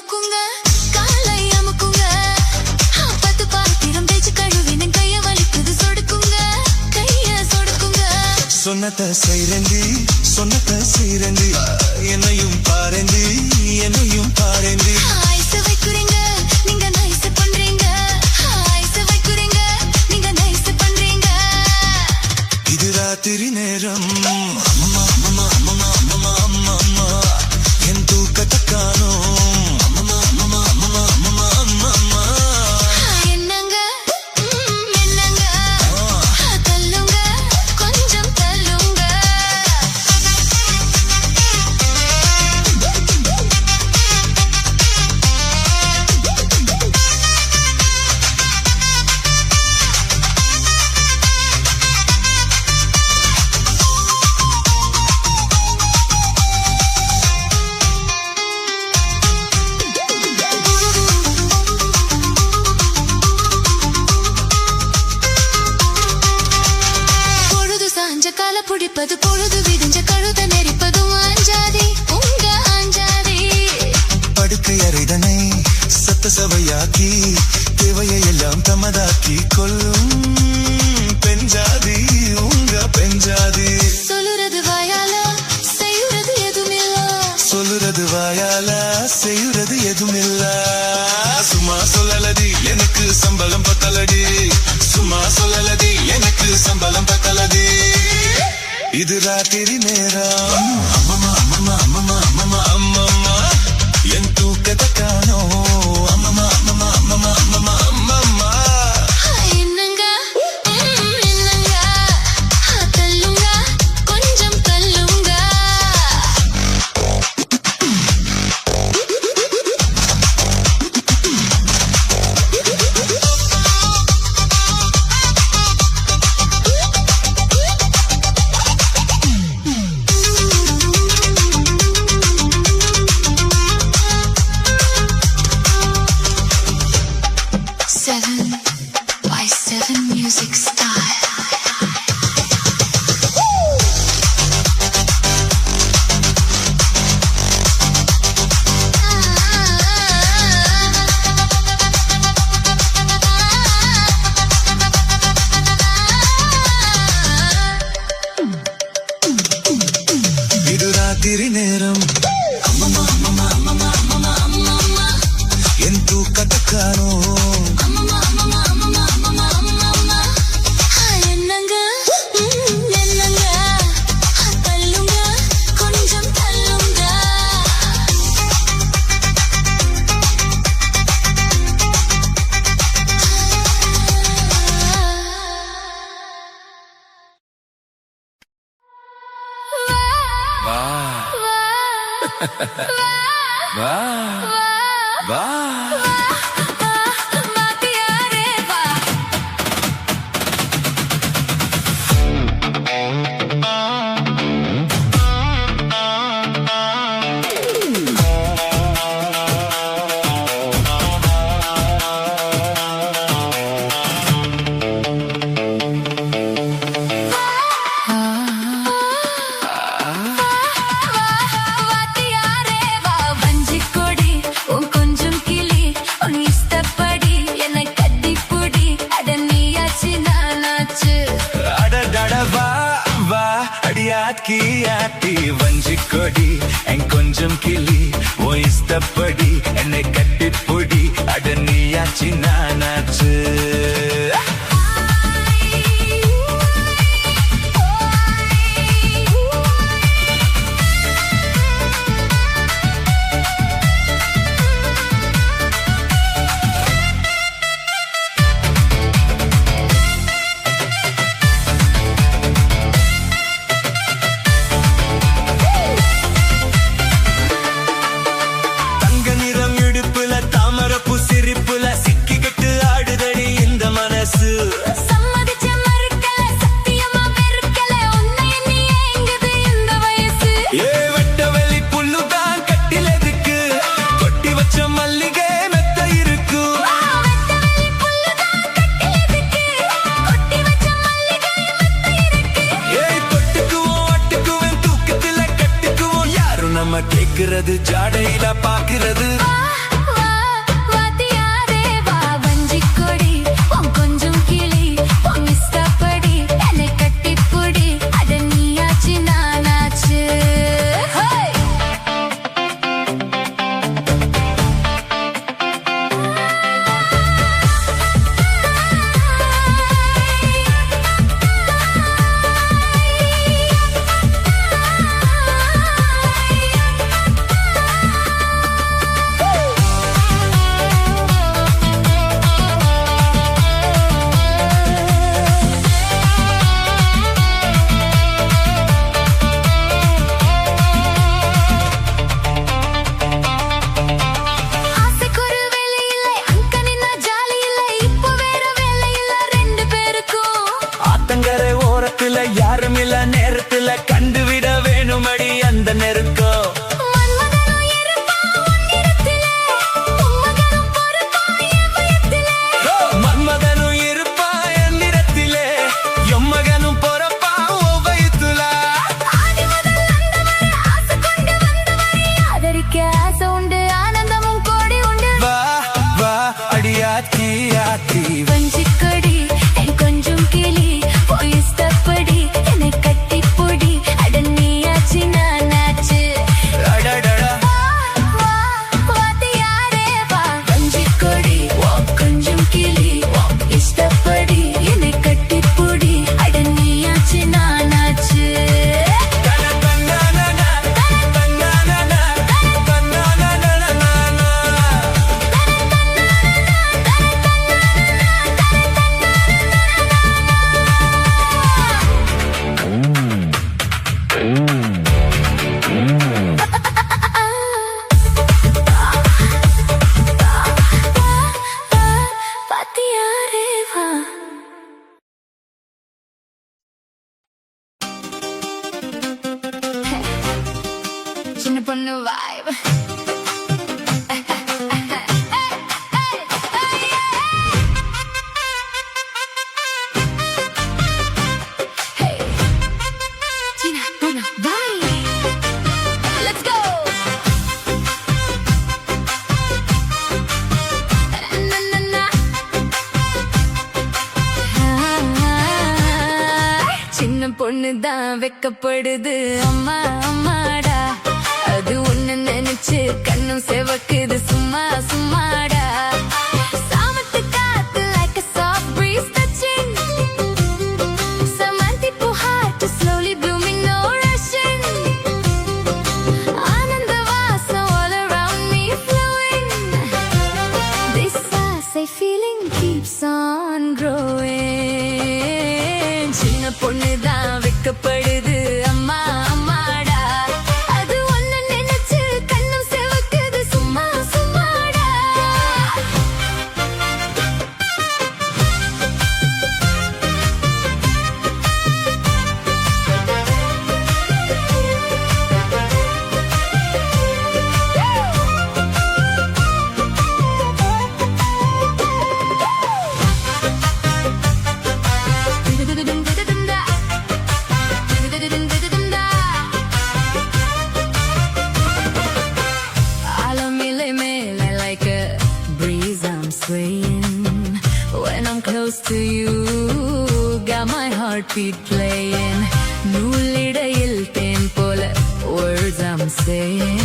அமுக்குங்க காலை அமுக்குங்க பத்து பாத்திரம் பேச்சு கழுவின கைய வலிக்குது சொடுக்குங்க கைய சொடுக்குங்க சொன்னத செய்றேண்டி சொன்னத செய்றேண்டி என்னையும் பாரேண்டி என்னையும் பாரேண்டி ஐஸ் வைக்குறீங்க நீங்க நைஸ் பண்றீங்க ஐஸ் வைக்குறீங்க நீங்க நைஸ் பண்றீங்க இது ராத்திரி நேரம் அம்மா அம்மா அம்மா அம்மா அம்மா அம்மா என் தூக்கத்தை காணோம் அம்மா அம்மா அம்மா அம்மா அம்மா அம்மா என்னங்க என்னங்க தள்ளுங்க கொஞ்சம் தள்ளுங்க கால புடிப்பது பொழுது விடிஞ்ச கழுத நெரிப்பதும் அஞ்சாதே உங்க அஞ்சாதே படுக்கை அறைதனை சத்த சபையாக்கி தேவையை எல்லாம் தமதாக்கி கொள்ளும் பெஞ்சாதி உங்க பெஞ்சாதி சொல்லுறது வாயால செய்யுறது எதுமில்ல சொல்லுறது வாயால செய்யுறது எதுமில்ல சும்மா சொல்லலடி எனக்கு சம்பளம் பத்தலடி சும்மா சொல்லலடி எனக்கு சம்பளம் பத்தலடி இது ராத்திரி நேரம் அம்மம்மா அம்மம்மா அம்மம்மா அம்மம்மா அம்மம்மா என் தூக்கத்தை காணோம் அம்மம்மா அம்மம்மா அம்மம்மா அம்மம்மா அம்மம்மா என்னங்க என்னங்க தள்ளுங்க கொஞ்சம் தள்ளுங்க Music style. இது ராத்திரி நேரம் அம்மம்மா அம்மம்மா அம்மம்மா அம்மம்மா அம்மம்மா என் தூக்கத்தை காணோம் அம்மம்மா அம்மம்மா அம்மம்மா அம்மம்மா அம்மம்மா என்னங்க என்னங்க தள்ளுங்க கொஞ்சம் தள்ளுங்க வா வா மாத்தியாரே வா அடியாத்தி வஞ்சி கொடி என் கொஞ்சம் கிளி ஓய்ஸ்தப்படி என்னை கட்டி பொடி அட நீயாச்சி நானாச்சு நம்ம கேக்குறது ஜாடையில பாக்குறது தான் வெக்கப்படுது அம்மா அம்மாடா அது ஒண்ணு நினைச்சு கண்ணும் செவக்குது சும்மா சும்மாடா சாமத்து காத்து like a soft breeze touching some people heart to slowly blooming no rushing ஆனந்த வாசம் all around me flowing this I feeling keeps on growing சின்ன பொண்ணுதான் வெக்கப்படுது அம்மா அம்மாடா அது ஒண்ணு நினைச்சு கண்ணும் செவக்குது சும்மா சும்மாடா Like a breeze I'm swaying when I'm close to you got my heartbeat playing நூலிடையில் தேன் போல words I'm saying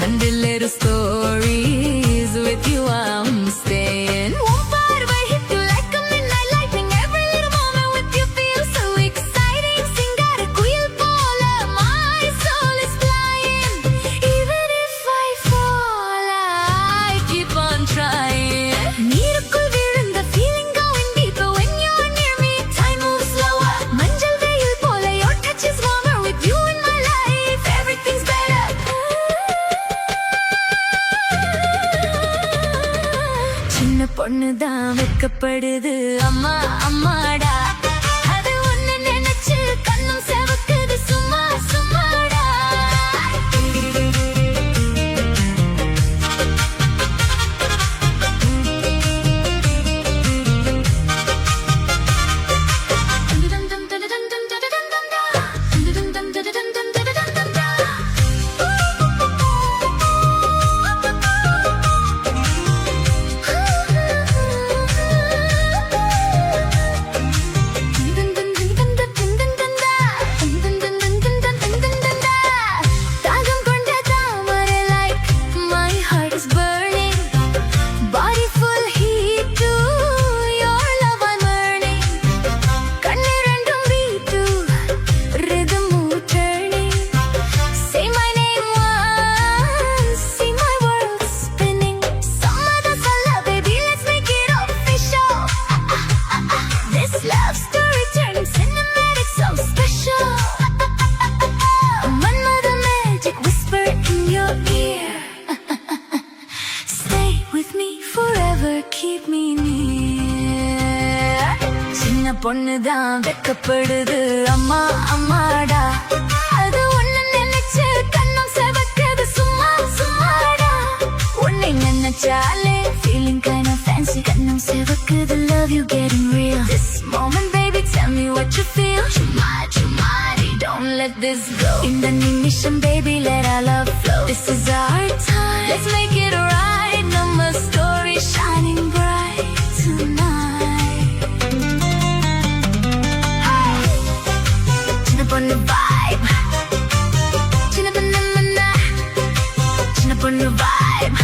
100 little stories with you I'm staying one பார்வை hit you like a midnight lightning every little moment with you feels so exciting சிங்கார குயில் போல my soul is flying even if I fall I keep on trying நீருக்குள் விழுந்த feeling going deeper when you're near me time moves slower மஞ்சள் வெயில் போல your touch is warmer with you in my life everything's better சின்ன பொண்ணுதான் வெக்கப்படுது அம்மா அம்மாடா அது ஒண்ணு நினைச்சு கண்ணும் செவக்குது சும்மா சும்மாடா தாகம் கொண்ட தாமரை like my heart is burning body full heat to your love I'm earning கண்ணிரண்டும் beat to rhythm turning say my name once see my world spinning சம்மதம் சொல்ல baby let's make it official this love story turning cinematic so special Mother magic whisper in your ear stay with me forever keep me near சின்ன பொண்ணுதான் வெக்கப்படுது அம்மா அம்மாடா அது ஒண்ணு நினைச்சு கண்ணும் செவக்குது சும்மா சும்மாடா உன்னை நினைச்சாலே feeling kind of fancy கண்ணும் செவக்குது love you getting real this moment baby tell me what you feel chumari don't let this go in the நிமிஷம் baby let our love flow this is our time let's make it right no more story shining bright tonight சின்ன பொண்ணு vibe சின்ன பொண்ணு மன்னா சின்ன பொண்ணு vibe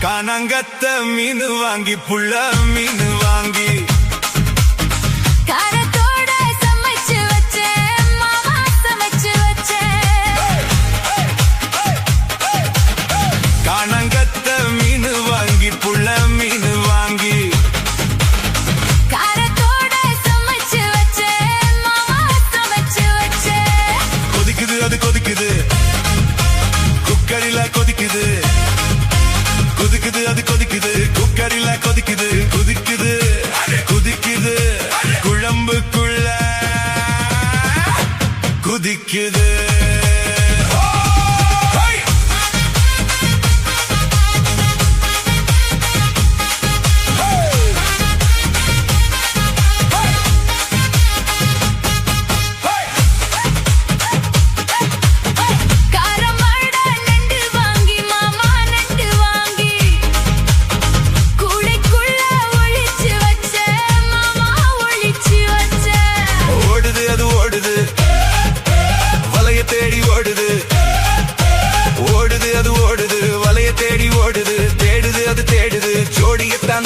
கானங்கத்த மீன் வாங்கி புள்ள மீன் வாங்கி காரத்தோட சமைச்சு வச்சேன் மாமா சமைச்சு வச்சேன் கானங்கத்த மீன் வாங்கி புள்ள மீன் வாங்கி காரத்தோட சமைச்சு வச்சேன் மாமா குதிக்குது அது கொதிக்குது குக்கரில கொதிக்குது குதிக்குது குதிக்குது குழம்புக்குள்ள குதிக்குது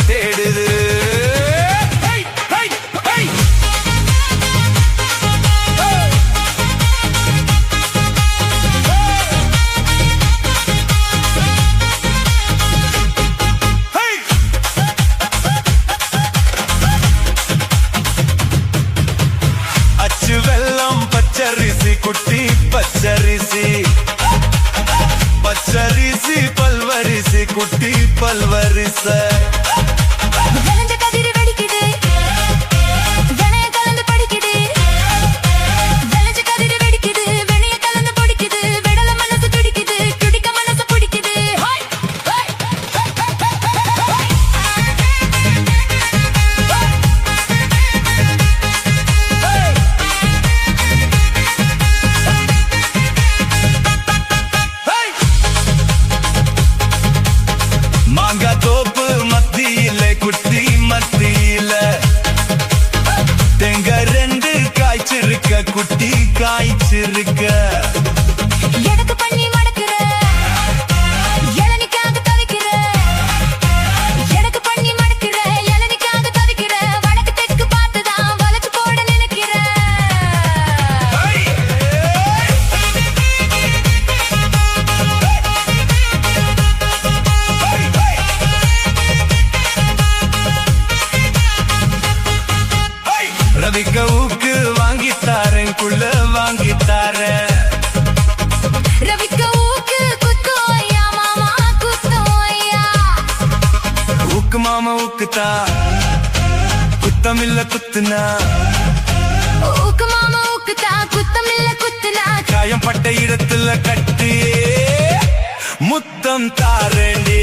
தேடுது அச்சு வெல்லம் பச்சரிசி குட்டி பச்சரிசி பச்சரிசி பல்வரிசி குட்டி பல்வரிச குட்டி காய்ச்சிருக்க எனக்கு பண்ணி மடக்குற இளநிக்காக தவிக்கிற எனக்கு பண்ணி மடக்குற இளநிக்காக தவிக்கிற வடக்கு தெற்கு பார்த்துதான் வளைச்சு போட நினைக்கிற ரவிக்க ஊக்கு குள்ள வாங்கித்தார ரவிக்க ஊக்கு குத்தோயா மாமா குத்தோயா ஊக்கு மாமா ஊக்குத்தா குத்தமில்ல குத்துனா ஊக்கு மாமா ஊக்குத்தா குத்தமில்ல குத்துனா காயம் பட்ட இடத்துல கட்டி முத்தம் தாரண்டி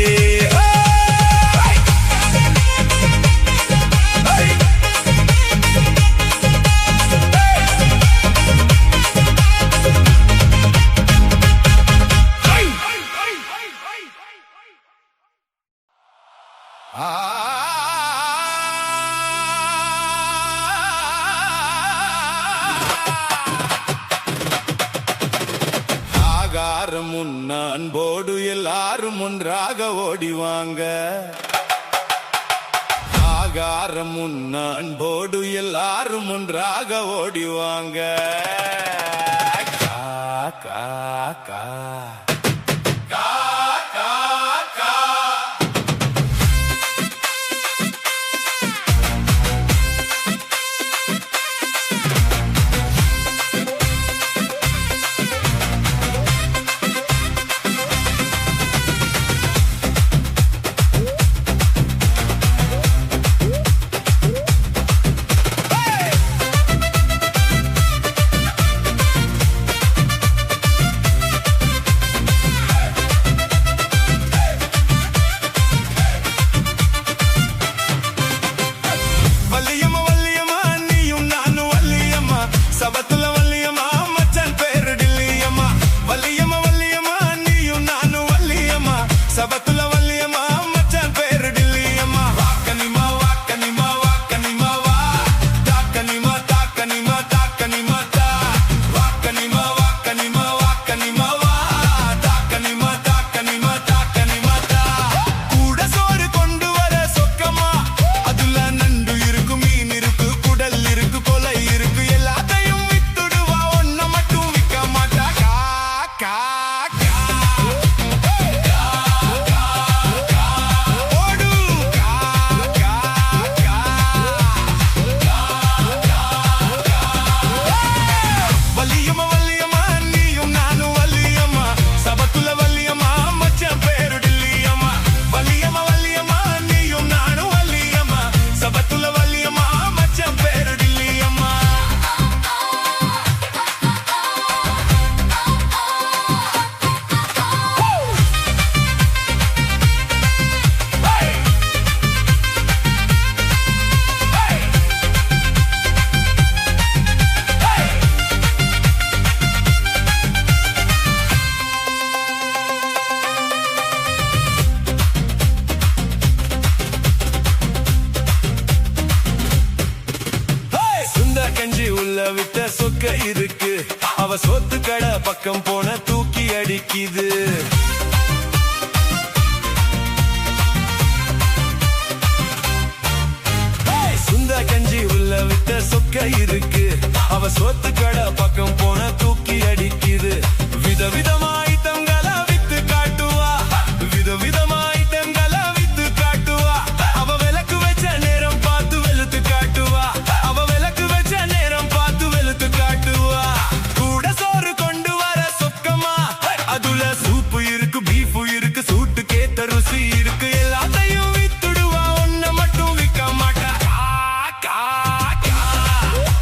ஆகாரம் அன்போடு எல்லாரும் ஒன்றாக ஓடிவாங்க ஆகாரம் அன்போடு எல்லாரும் ஒன்றாக ஓடிவாங்க கா கா கா விட்ட சொக்க இருக்கு. அவ சோத்து கடை பக்கம் போன தூக்கி அடிக்குது. சுண்ட கஞ்சி உள்ள விட்ட சொக்க இருக்கு. அவ சோத்து கடை பக்கம் போன தூக்கி அடிக்குது. விதவிதமா ஐட்டங்களை வித்து காட்டுவா. விதவிதமா ஐட்டங்களை வித்து காட்டுவா. அவ விளக்கு வச்ச நேரம் பார்த்து வெளுத்து காட்டுவா. அவ விளக்கு வச்ச நேரம் பார்த்து வெளுத்து காட்டுவா. கூட சோறு கொண்டு வர சொக்கமா. அதுல சூப்பு இருக்கு, பீஃபு இருக்கு, சூட்டு கேத்த ருசி இருக்கு. எல்லாத்தையும் வித்துடுவா, ஒன்ன மட்டும் விற்க மாட்டா.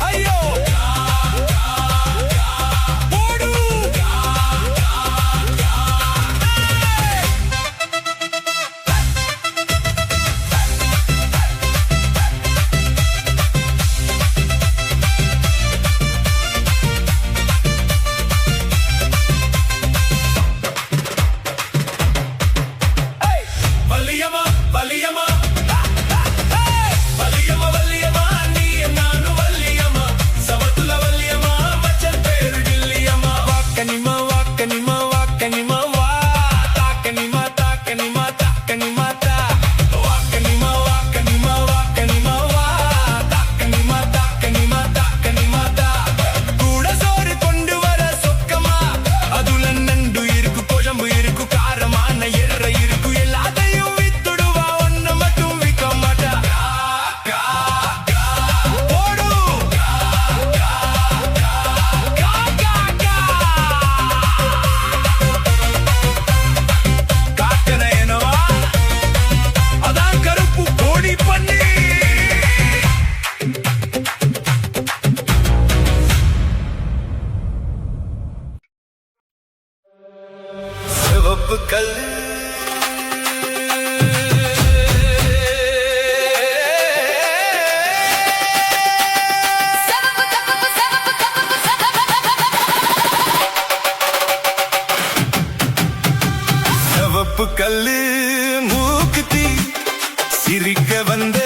ஐயோ போடு. வலியமா வலியமா வலியமா வலியமா நீ நானு வலியமா. சவத்துல வலியமா மச்சன் பேரு டில்லியமா. வாக்கனிமா வாக்கனிமா வாக்கனிமா வா. தாக்கனிமா தாக்கனிமா தாக்கனிமா தா. வாக்கனிமா வாக்கனிமா வாக்கனிமா வா. தாக்கனிமா தாக்கனிமா தாக்கனிமா தா. கூட சோறு கொண்டு வர சொக்கமா. அதுல நண்டு இருக்கு, குழம்பு இருக்கு, காரமான எற இருக்கு. எல்லாத்தையும் வித்துடுவா, ஒன்ன மட்டும் விற்க மாட்டா. போடு. காக்கன என்னவா, அதான் கருப்பு கோடி பண்ணி. சிவப்பு கல்லு சிவப்பு கல்லு மூக்குத்தி. சிரிக்க வந்த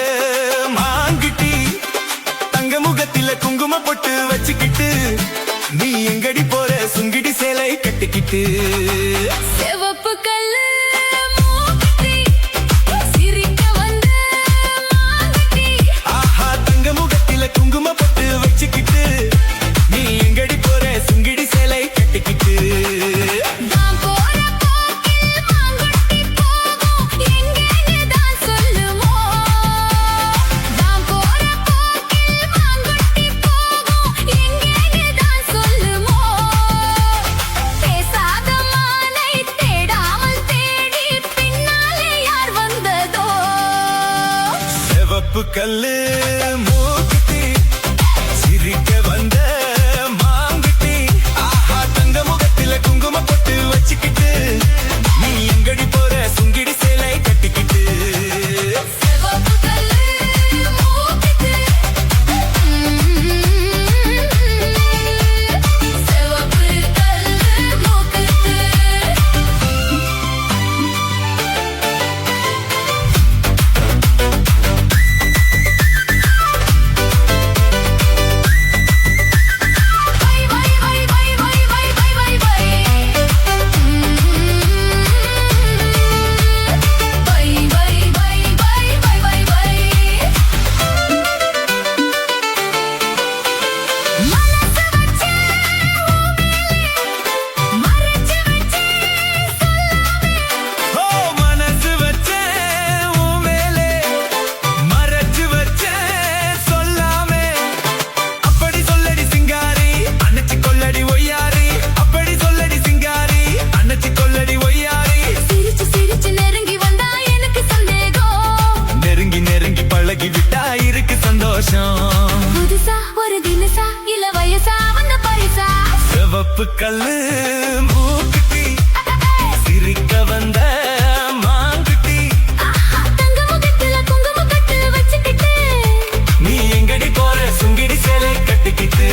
மாங்கிட்டி. தங்க முகத்தில குங்கும பொட்டு வச்சுக்கிட்டு. நீ எங்கடி போற சுங்கிடி சேலை கட்டிக்கிட்டு. சிவப்பு கல்லு மூக்குத்தி. சிரிக்க வந்த மாங்குட்டி. ஆஹா தங்க முகத்தில குங்கும பொட்டு வச்சுக்கிட்டு. நீ எங்கடி போற சுங்கிடி சேலை கட்டிக்கிட்டு. நான் போற போக்கில் மாங்குட்டி போகும். எங்கேன்னு தான் சொல்லுமோ. நான் போற போக்கில் மாங்குட்டி போகும். எங்கேன்னு தான் சொல்லுமோ. பேசாத மானை தேடாமல் தேடி பின்னாலே யார் வந்ததோ. சிவப்பு கல்லு மூக்குத்தி. சிரிக்க வந்த மாங்குட்டி. ஆஹா தங்க முகத்தில குங்கும பொட்டு வச்சுக்கிட்டு. நீ எங்கடி போற சுங்கிடி சேலை கட்டிக்கிட்டு. சிவப்பு கல்லு மூக்குத்தி. சிவப்பு கல்லு மூக்குத்தி. சிவப்பு கல்லு மூக்குத்தி சிரிக்க வந்த மாங்குட்டி தங்க முகத்துல குங்குமம் கட்டு வச்சுக்கிட்டு நீ எங்கடி போற சுங்கிடி சேலை கட்டிக்கிட்டு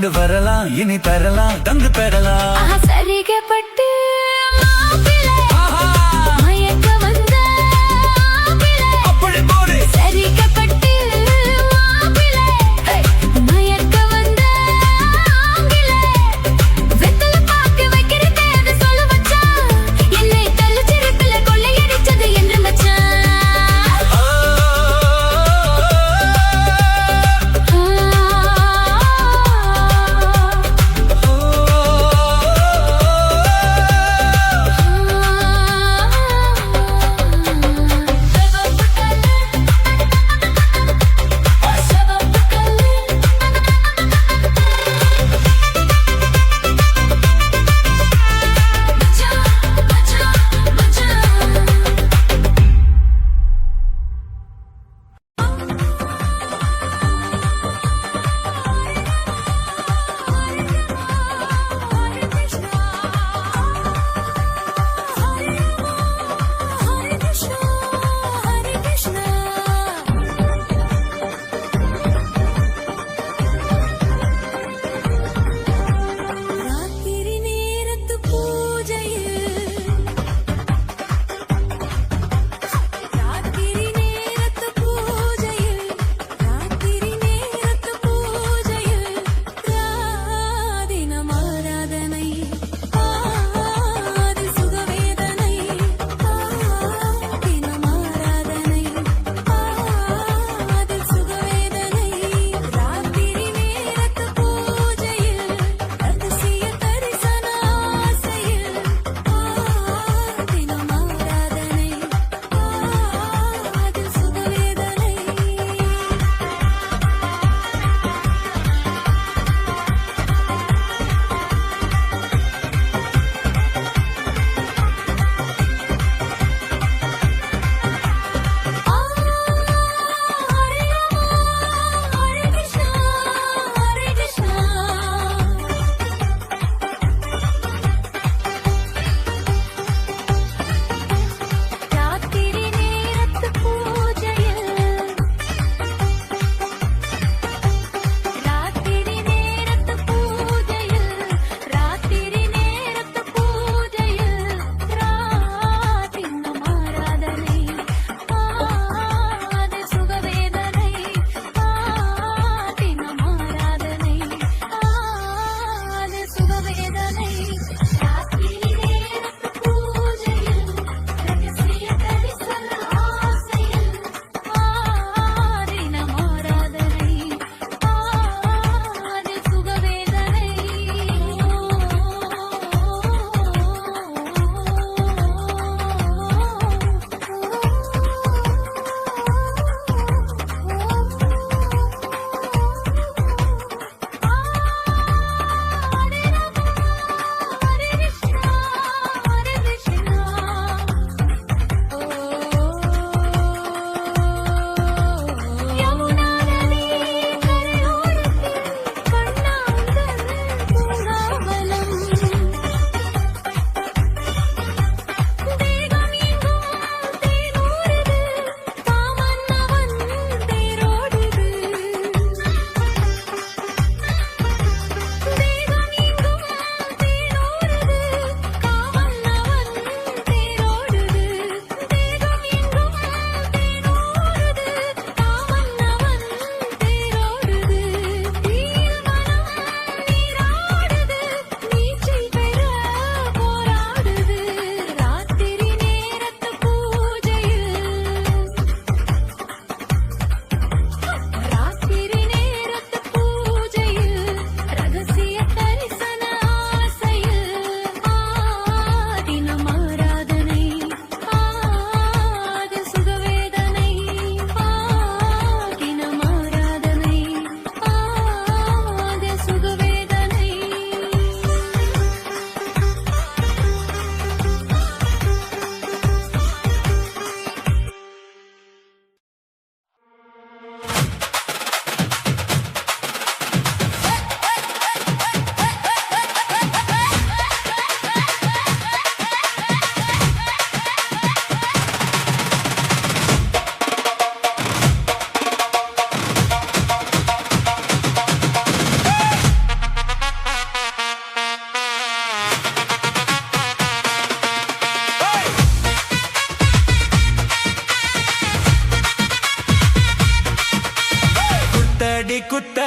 கொண்டு வரலாம் இனி பெறலாம் தந்து பெறலாம் ஆஹா, சரிகப்பட்டு மாப்பிள்ளை, மயக்க வந்த ஆப்பிளை. அப்படி போடு சரிகப்பட்டு மாப்பிள்ளை, மயக்க வந்த ஆங்கிலை. வெத்தலை பாக்கு வைக்கிறதே அது சொல்ல மச்சான். என்னை தள்ளிச்சிருப்பில கொள்ளையடிச்சது என்று மச்சான்.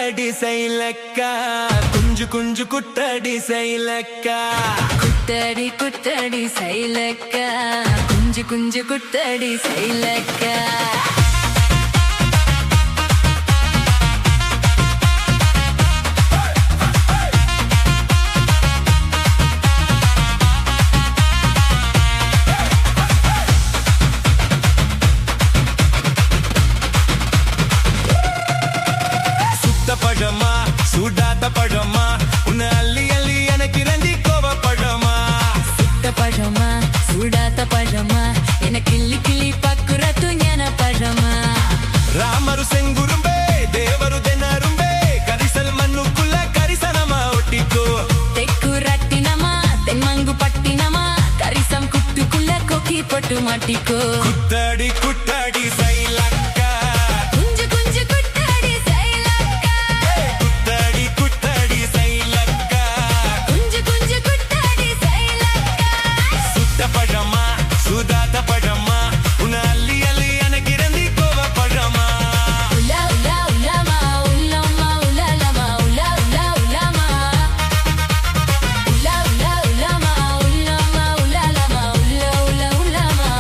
குட்டடி சைலக்கா குஞ்சு குஞ்சு குட்டடி சைலக்கா குட்டடி குட்டடி சைலக்கா குஞ்சு குஞ்சு குட்டடி சைலக்கா பழமா சூடாத பழமா உன்னை அள்ளி அள்ளி எனக்கு ரெண்டி கோவ பழமா சுட்ட பழமா சூடாத பழமா எனக்கு கிள்ளி கிள்ளி பக்குறத்து ஞான பழமா ராமரு செங்குரும்பே தேவரு தென்னரும்பே கரிசல் மண்ணுக்குள்ள கரிசனமா ஒட்டிக்கோ தெக்கு ரட்டினமா தென்மங்கு பட்டினமா கரிசம் குட்டுக்குள்ள கொக்கி பட்டு மாட்டிக்கோ குட்டடி குட்டடி சைலக்கா குஞ்சு குஞ்சு குட்டடி சைலக்கா குட்டடி குட்டடி சைலக்கா குஞ்சு குஞ்சு குட்டடி சைலக்கா சுட்ட பழமா சூதாத பழமா உன்னை அள்ளி அள்ளி எனக்கு ரெண்டி கோவ பழமா உலா உலா உலாமா உலமா உலலமா உலா உலா உலாமா உலா உலா உலாமா உலமா உலலமா உலா உலா Ulama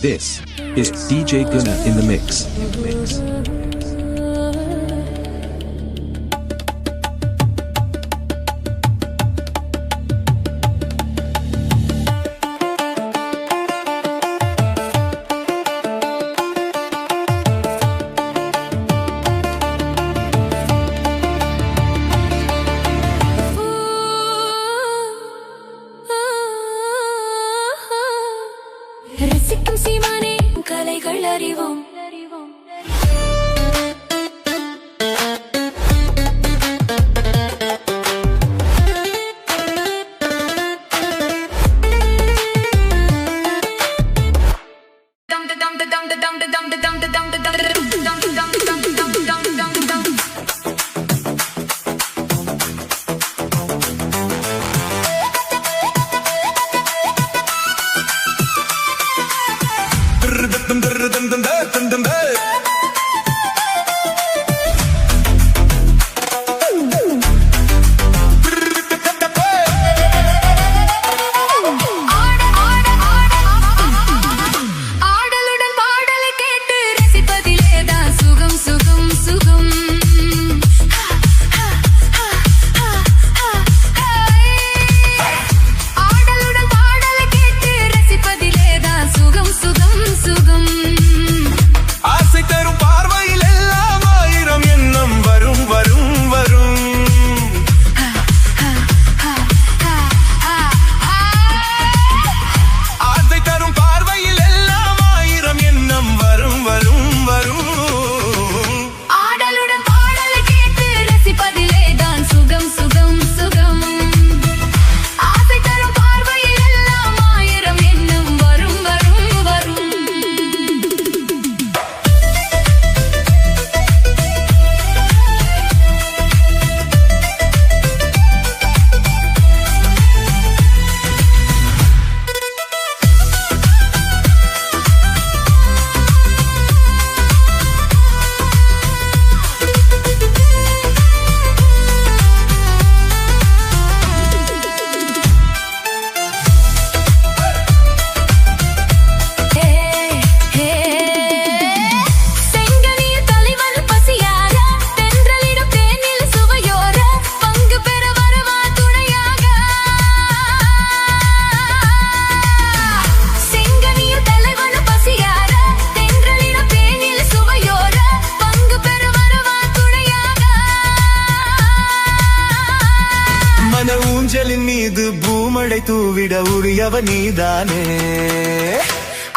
This is DJ Guna in the mix. ரசிக்கும் சீமானே கலைகள் அறிவோம் ஊஞ்சலின் மீது பூமழை தூவிட உரியவ நீதானே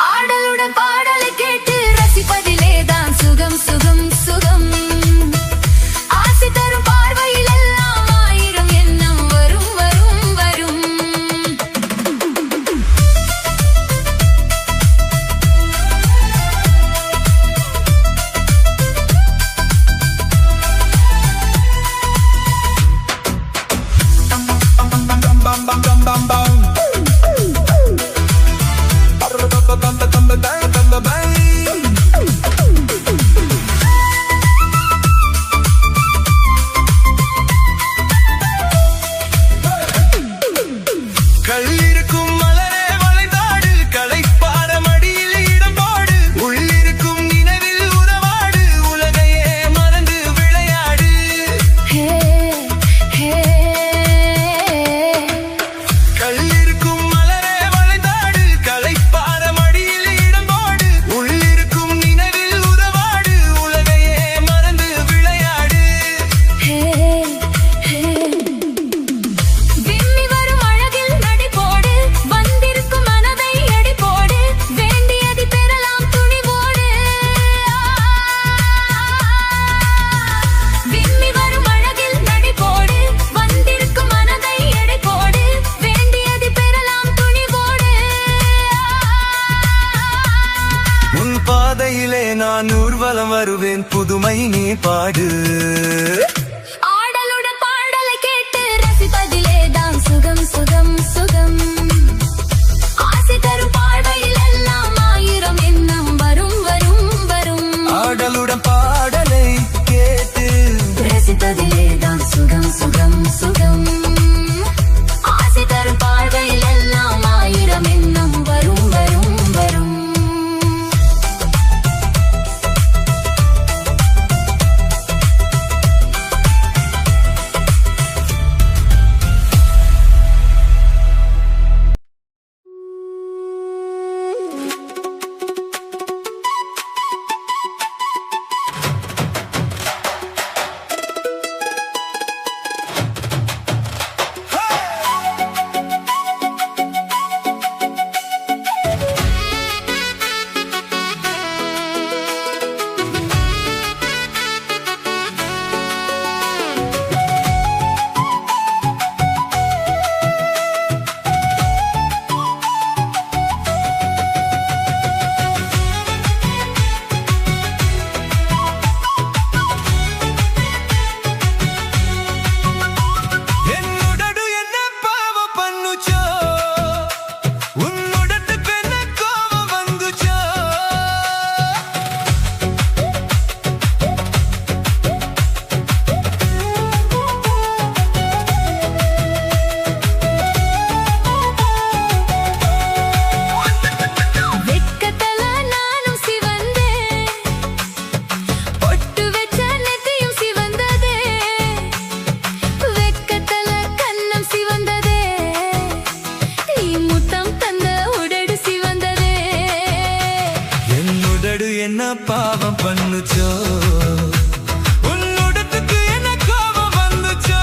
ஆடலுடன் பாடலை கேட்டு ரசிப்பதிலேதான் சுகம் சுகம் சுகம் ஆசை தரும் பார்வையில் எல்லாம் ஆயிரம் எண்ணம் வரும் வரும் வரும் கள்ளிருக்கும் மலரே வளைந்தாடு களைப்பார மடியில் இடம் போடு உள்ளிருக்கும் நினைவில் உறவாடு உலகையே மறந்து விளையாடு கள்ளிருக்கும் மலரே வளைந்தாடு களைப்பார மடியில் இடம் போடு உள்ளிருக்கும் நினைவில் உறவாடு உலகையே மறந்து விளையாடு விம்மி வரும் அழகில் நடி போடு வந்திருக்கும் மனதை எடை போடு வேண்டியதை பெறலாம் துணிவோடு விம்மி வரும் அழகில் நடி போடு வந்திருக்கும் மனதை எடை போடு வேண்டியதை பெறலாம் துணிவோடு உன் பாதையிலே நான் ஊர்வலம் வருவேன் புதுமை நீ பாடு ஆடலுடன் பாடலை கேட்டு ரசிப்பதிலேதான் சுகம் சுகம் சுகம் ஆசை தரும் பார்வையில் எல்லாம் ஆயிரம் எண்ணம் வரும் வரும் வரும் ஆடலுடன் பாடலை கேட்டு ரசிப்பதிலேதான் சுகம் சுகம் சுகம் ஆசை தரும் பார்வையில் எல்லாம் ஆயிரம் எண்ணம் வரும் வரும் வரும் பாவம் பண்ணுச்சோ உன்னுடத்துக்கு என்ன கோபம் வந்துச்சோ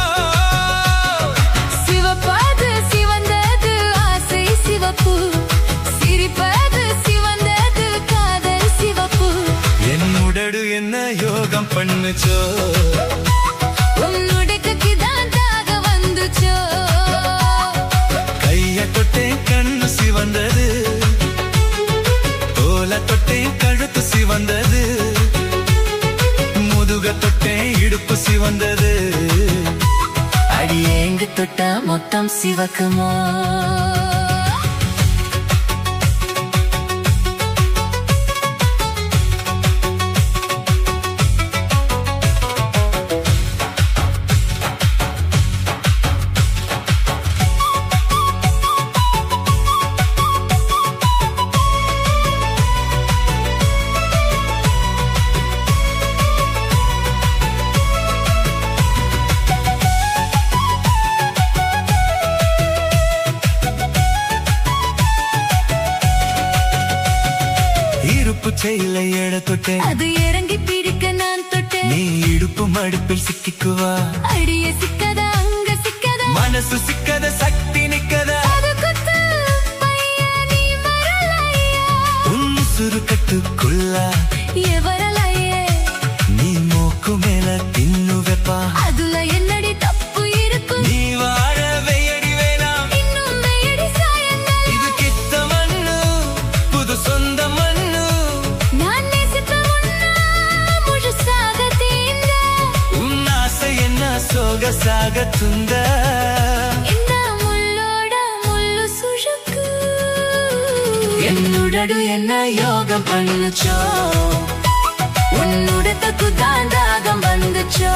சிவப்பாது சிவந்தது ஆசை சிவப்பு சிரிப்பது சிவந்தது காதல் சிவப்பு என் உடடு என்ன யோகம் பண்ணுச்சோ உன்னுடக்கு தான் தாக வந்துச்சோ கைய தொட்டேன் கண்ணு சிவந்தது தோல தொட்டேன் கழுத்து சிவந்தது முதுக தொட்டேன் இடுப்பு சிவந்தது அடியேங்கு தொட்ட மொத்தம் சிவக்குமோ இருப்பு செயல எழ தொட்டேன் அது இறங்கி பிடிக்க நான் தொட்டேன் நீ இடுப்பு மடுப்பில் சிக்கிக்குவா அடிய சிக்கத அங்க சிக்கத மனசு சிக்கத சக்தி நிக்கத அது குத்து பையா நீ வரலையா உன் சுருக்கட்டுக்குள்ள எவரலையே நீ மூக்கு மேல தின்னு வெப்பா அதுல என்னடி தப்பு இருக்கு நீ வாழ வெயடி வேணாம் இன்னும் வெயடி சாயங்கள் இது கித்த மண்ணு புது சொந்த மண்ணு நான் நேசித்த உன்னை முழுசாக தீர்ந்த உன் ஆசை என்ன சோகசாக துந்த இந்த முள்ளோட முள்ளு சுழுக்கு என்னுடடு என்ன யோகம் பண்ணுச்சோ உன்னுடத்துக்கு தான் தாகம் வந்துச்சோ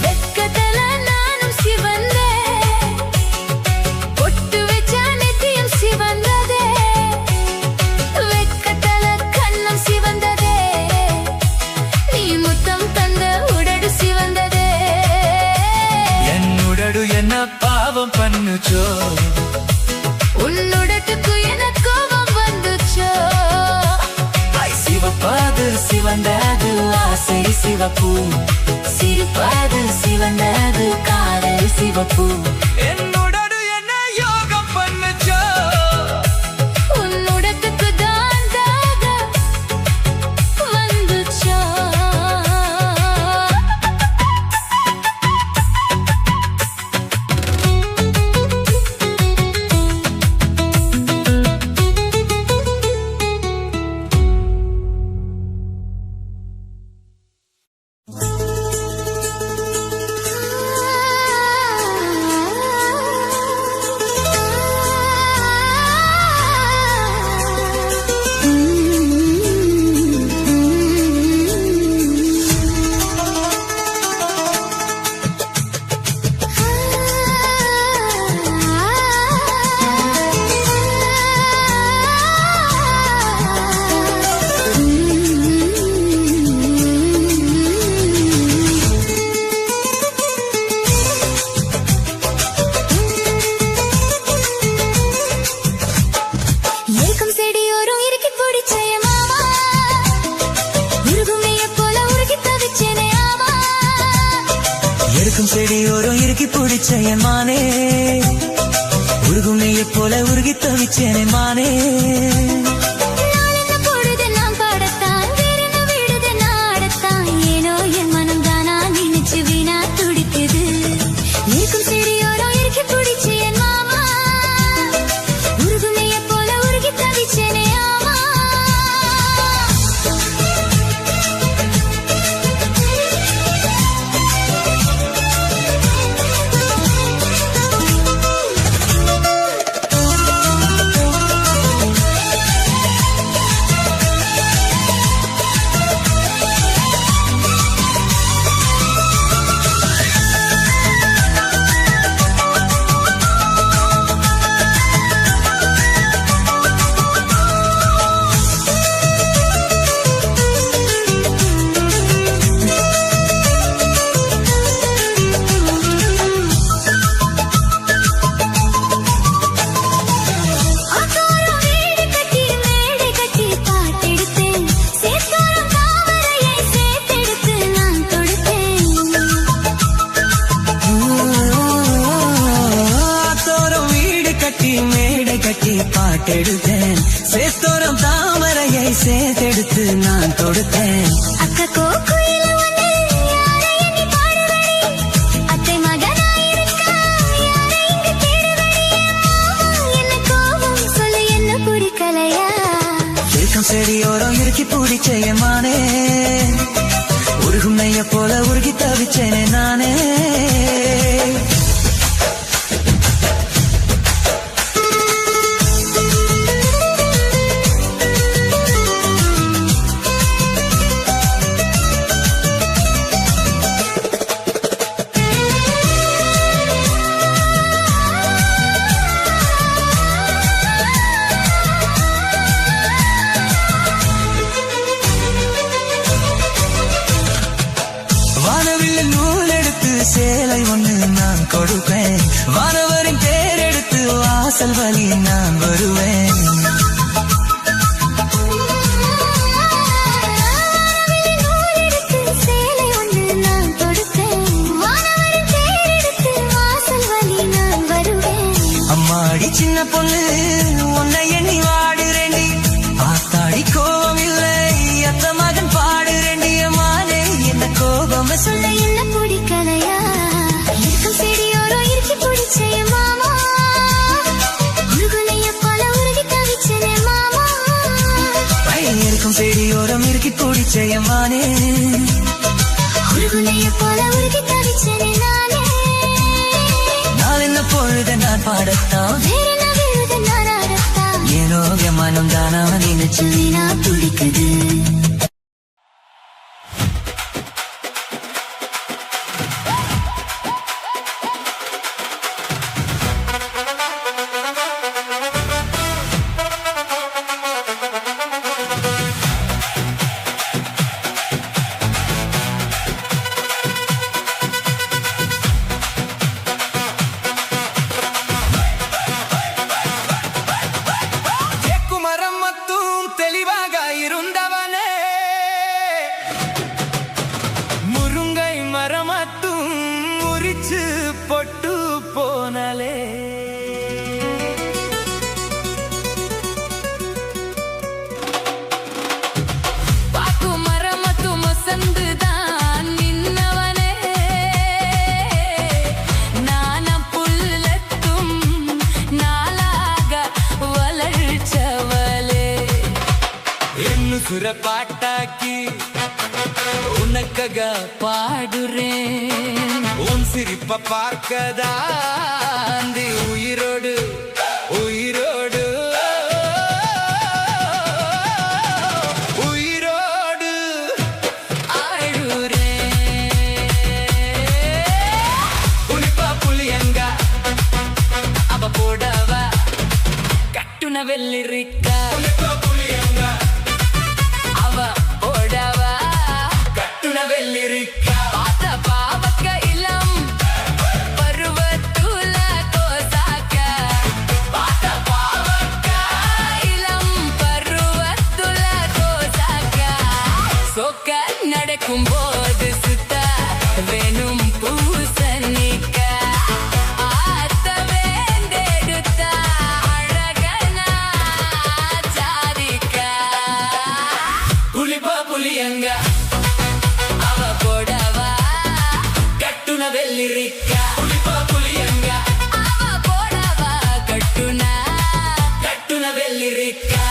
வெக்கத்துல நானும் சிவந்தேன் பொட்டு வச்ச நெத்தியும் சிவந்ததே வெக்கத்துல கண்ணம் சிவந்ததே நீ முத்தம் தந்த உடடு சிவந்ததே என் உடடு என்ன பாவம் பண்ணுச்சோ உன்னுடத்துக்கு என கோபம் வந்துச்சோ சிவப்பாது சிவந்தது ஆசை சிவப்பு சிரிப்பது சிவந்தது காதல் சிவப்பு என்னுடடு என்ன யோகம் பண்ணுச்சோ உன்னுடத்துக்கு தான் தாகம் வந்துச்சோ ஏக்கம் செடியோரும் இறுக்கி பிடிச்சே மாமா உருகுமைய போல உருகி தவிச்சேனே ஆமா எடுக்கும் செடியோரம் இறுக்கி பிடிச்ச என் மானே உருகும் நெய்யை போல உருகி தவிச்சேனே மானே நான் என்ன பொழுது நான் பாடத்தான் வேற என்ன விடுது நான் ஆடத்தான் ஏனோ என் மனம் தானா நினைச்சு வீணா துடிக்குது ஏக்கம் செடியோரும் இறுக்கி பிடிச்சே என் மாமா உருகுமைய போல உருகி தவிச்சேனே ஆமா சேர்த்தெடுத்து நான் தொடுத்தேன். அக்கா கோக்குயில வந்து யாரை எண்ணி பாடுவடி, அத்தை மகனாயிருக்கா யாரை இங்கு தேடுவடி. என்ன கோபம் சொல்லு என்ன பிடிக்கலையா, இருக்கும் செடியோரம் இறுக்கி பிடிச்சேயமானே, உருகும் நெய்ய போல உருகி தவிச்சேனே நானே. சேலை ஒண்ணு நான் கொடுப்பேன், வானவரின் பேர் எடுத்து வாசல் வழி நான் வருவேன். சேலை ஒன்று நான் கொடுத்தேன், வானவரின் பேர் எடுத்து வாசல் வழி நான் வருவேன். அம்மாடி சின்ன பொண்ணு உன்னை எண்ணி வாடுறேண்டி, ஆத்தாடி கோபம் இல்லை அத்த மகன் பாடுறேண்டி. அம்மானே என்ன கோபம் சொல்ல என்ன பிடிக்கலையா, இருக்கும் செடியோரம் இறுக்கி பிடிச்சே மாமா, உருகுனைய போல உருகி தவிச்சனே மாமா. இருக்கும் செடியோரம் இறுக்கி பிடிச்சேயமானே, உருகுனைய போல உருகி தவிச்சனே நானே. நான் என்ன பொழுது நான் பாடத்தான், வேற என்ன விழுது நான் ஆடத்தான், ஏனோ என் மனம் தானா நினைச்சு வீணா துடிக்குது. பொட்டு போனலே பாக்கு மரமத்து மசந்துதான் நின்னவனே, நான புல்லத்தும் நாளாக வளர்ச்சவளே. என்ன சுர பாட்டாக்கி உனக்காக பாடுறேன், உன் சிரிப்ப பார்க்கதான் உயிரோடு உயிரோடு உயிரோடு ஆடுறேன். புளிப்பா புளியங்க அவ போடவ கட்டுன வெள்ளிரிக்கா, புளிப்பா புளியங்க அவ போடவ கட்டுன வெள்ளிரிக்கா. பார்த்த பாவக்க இளம் பருவத்துல கோசாக்க, பார்த்த பாவக்க இளம் பருவத்துல கோசாக்க. சொக்க நடக்கும் போது சுத்த வேணும் பூசணிக்க, ஆத்த வேண்டெடுத்த அழகனா சாதிக்க. புளிப்பா புளியங்க அவ போடவா கட்டுன வெள்ளிரிக்கா, புளிப்பா புளியங்க அவ போடவா கட்டுன கட்டுன வெள்ளிரிக்கா.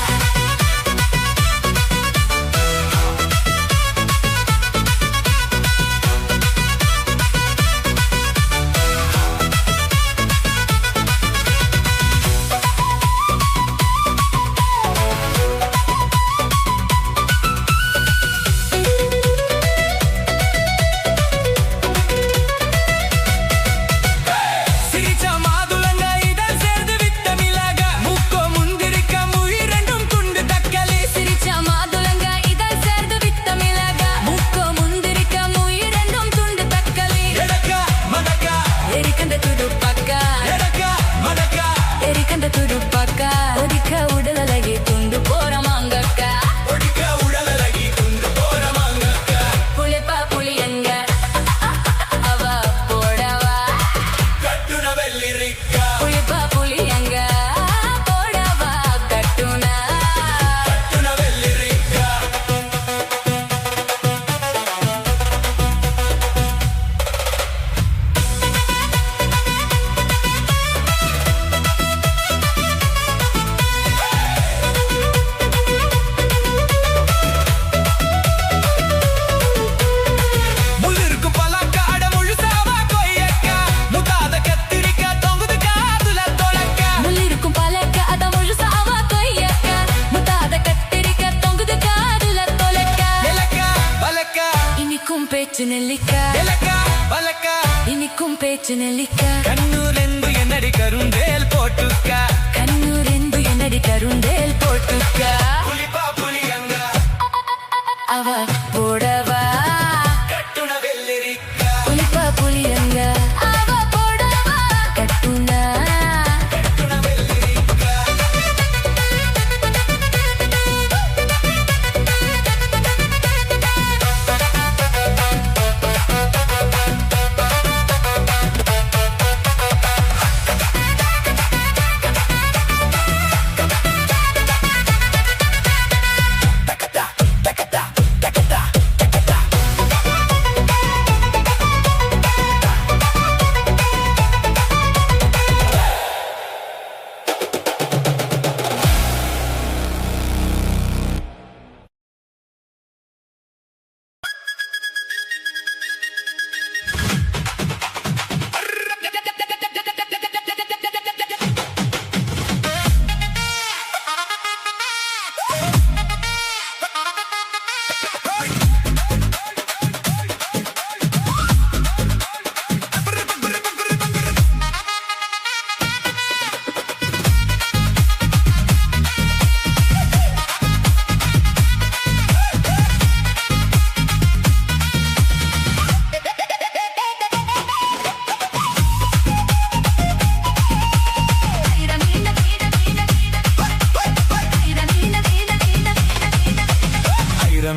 இனிக்கும் பேச்சு நெல்லிக்கா இனிக்கும் பேச்சு நெல்லிக்கா கண்ணூரெந்து என்னடி கருண்டேல் போட்டுக்கா கண்ணூரெந்து என்னடி கருண்டேல் போட்டுக்கா புலிப்பா புலியங்க அவ போடவா கட்டுன வெள்ளரிக்கா புலிப்பா புலியங்க அவ போடவா கட்டுனா கட்டுன வெள்ளரிக்கா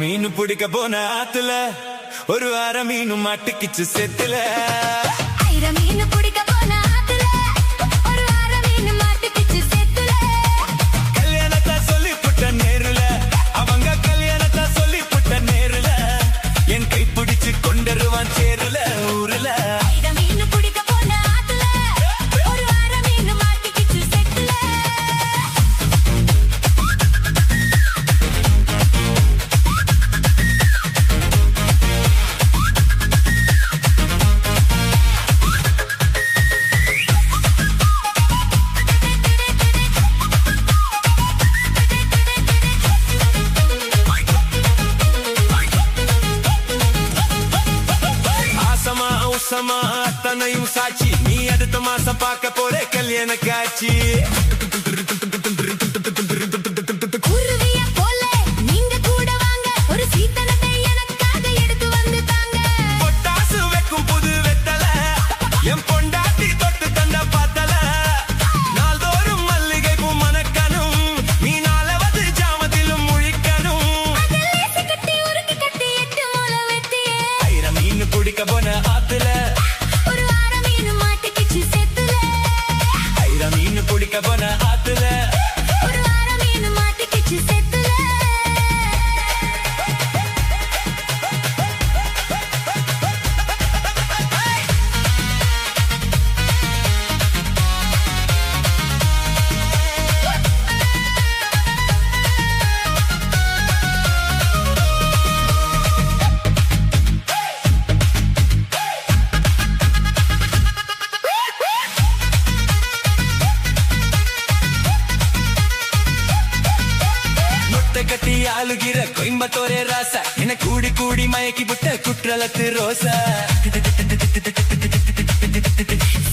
மீன் பிடிக்க போன ஆத்துல ஒரு அரை மீனும் மாட்டுக்கிச்சு செத்துல மீன் பிடிக்க போன ஆத்துல ஒரு அரை மீன் மாட்டுக்கிச்சு செத்துல கல்யாணத்தை சொல்லி புட்ட நேருல அவங்க கல்யாணத்தை சொல்லி புட்ட நேருல என் கை பிடிச்சு கொண்டருவான் சேருல ஊருல மீன் பிடிக்க போன ஆத்துல ஒரு அரை மீன் மாட்டுக்கிச்சு செத்துல ஆசமா அத்தனையும் சாட்சி நீ அடுத்த மாசம் பார்க்க போற கல்யாண காட்சி குருவிய போல நீங்க கூட வாங்க ஒரு சீத்தனத்தை எனக்காக எடுத்து வந்து தாங்க பொட்டாசு வைக்கும் புது வெத்தல என் பொண்டாட்டி தொட்டு தந்த பார்த்தல நாள்தோறும் மல்லிகை பூ மணக்கணும் நீ நாளவது ஜாமத்திலும் முழிக்கணும் கட்டி உருக்கி கட்டி 8 மூளை வெட்டியே ஐர மீன் பிடிக்க போன ஆத்துல ஒரு அரை மீன் மாட்டுக்கிச்சு செத்துல ஐர மீன் பிடிக்க போன ஆத்துல ஒரு அரை மீன் மாட்டுக்கிச்சு செத்துல கட்டி ஆளுகிற கோயம்பத்தோரே ராசா என கூடி கூடி மயக்கி விட்ட குற்றலத்து ரோசா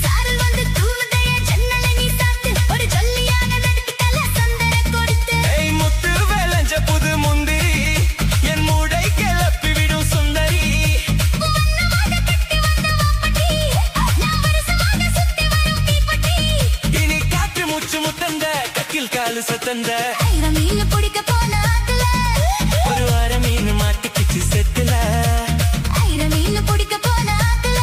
சாரல் வந்து தூவுதைய ஜன்னலை நீ சாத்து ஒரு ஜொல்லியாக நடுக்கிட்டல சந்தன கொடுத்து ஏய் முத்து வேலஞ்ச புது முந்திரி என் மூடை கிளப்பி விடும் சுந்தரி வண்ணமாக கட்டி வந்த வாப்பட்டி நான் வருஷமாக சுத்தி வரும் தீப்பட்டி இனி காற்று மூச்சு முத்தந்த கட்டில் காலு சத்தந்த ஐர மீன் பிடிக்க போன ஆத்துல ஒரு அரை மீன் மாட்டுக்கிச்சு செத்துல ஐர மீன் பிடிக்க போன ஆத்துல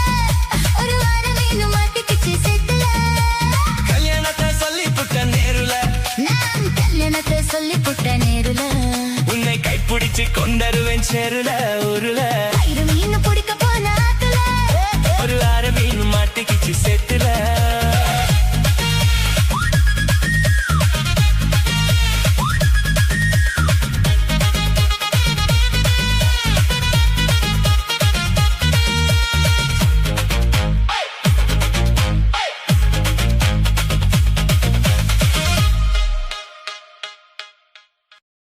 ஒரு அரை மீன் மாட்டுக்கிச்சு செத்துல கல்யாணத்தை சொல்லி புட்ட நேருல நான் கல்யாணத்தை சொல்லி புட்ட நேருல உன்னை கைப்பிடிச்சு கொண்டருவேன் சேருல ஊருல